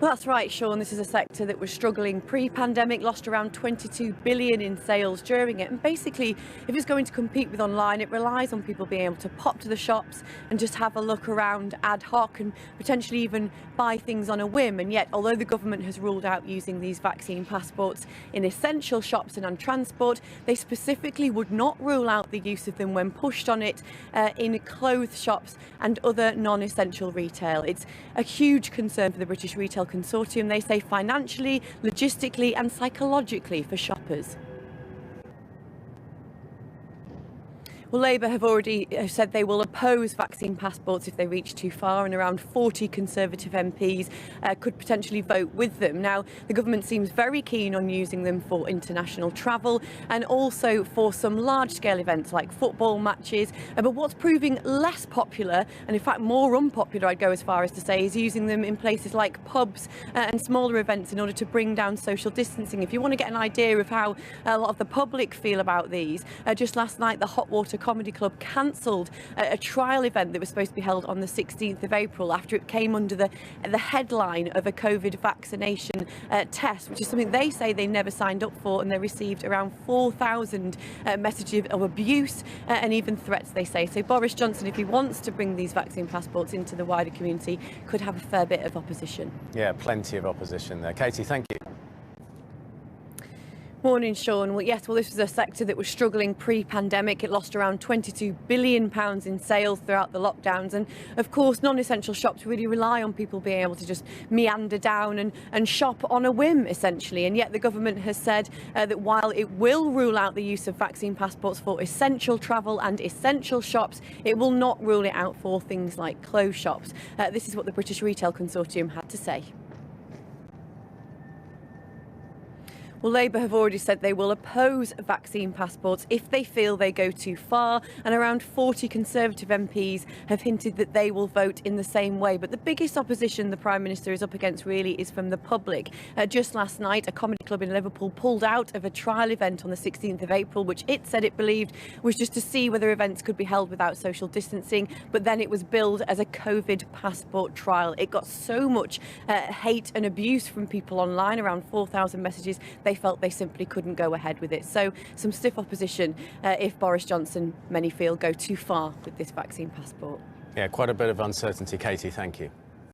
Well, that's right, Sean. This is a sector that was struggling pre-pandemic, lost around 22 billion in sales during it. And basically, if it's going to compete with online, it relies on people being able to pop to the shops and just have a look around ad hoc and potentially even buy things on a whim. And yet, although the government has ruled out using these vaccine passports in essential shops and on transport, they specifically would not rule out the use of them when pushed on it in clothes shops and other non-essential retail. It's a huge concern for the British Retail Consortium, they say, financially, logistically and psychologically for shoppers. Well, Labour have already said they will oppose vaccine passports if they reach too far, and around 40 Conservative MPs could potentially vote with them. Now, the government seems very keen on using them for international travel and also for some large-scale events like football matches. But what's proving less popular, and in fact more unpopular, I'd go as far as to say, is using them in places like pubs and smaller events in order to bring down social distancing. If you want to get an idea of how a lot of the public feel about these, just last night the Hot Water Comedy Club cancelled a trial event that was supposed to be held on the 16th of April after it came under the headline of a COVID vaccination test, which is something they say they never signed up for, and they received around 4,000 messages of abuse and even threats, they say. So Boris Johnson, if he wants to bring these vaccine passports into the wider community, could have a fair bit of opposition. Yeah, plenty of opposition there. Katy, thank you. Morning, Sean. Well, yes, this was a sector that was struggling pre-pandemic. It lost around £22 billion in sales throughout the lockdowns. And of course, non-essential shops really rely on people being able to just meander down and shop on a whim, essentially. And yet the government has said that while it will rule out the use of vaccine passports for essential travel and essential shops, it will not rule it out for things like clothes shops. This is what the British Retail Consortium had to say. Well, Labour have already said they will oppose vaccine passports if they feel they go too far, and around 40 Conservative MPs have hinted that they will vote in the same way. But the biggest opposition the Prime Minister is up against really is from the public. Just last night, a comedy club in Liverpool pulled out of a trial event on the 16th of April, which it said it believed was just to see whether events could be held without social distancing, but then it was billed as a COVID passport trial. It got so much hate and abuse from people online, around 4,000 messages. They felt they simply couldn't go ahead with it. So some stiff opposition if Boris Johnson, many feel, go too far with this vaccine passport. Yeah, quite a bit of uncertainty. Katy, thank you.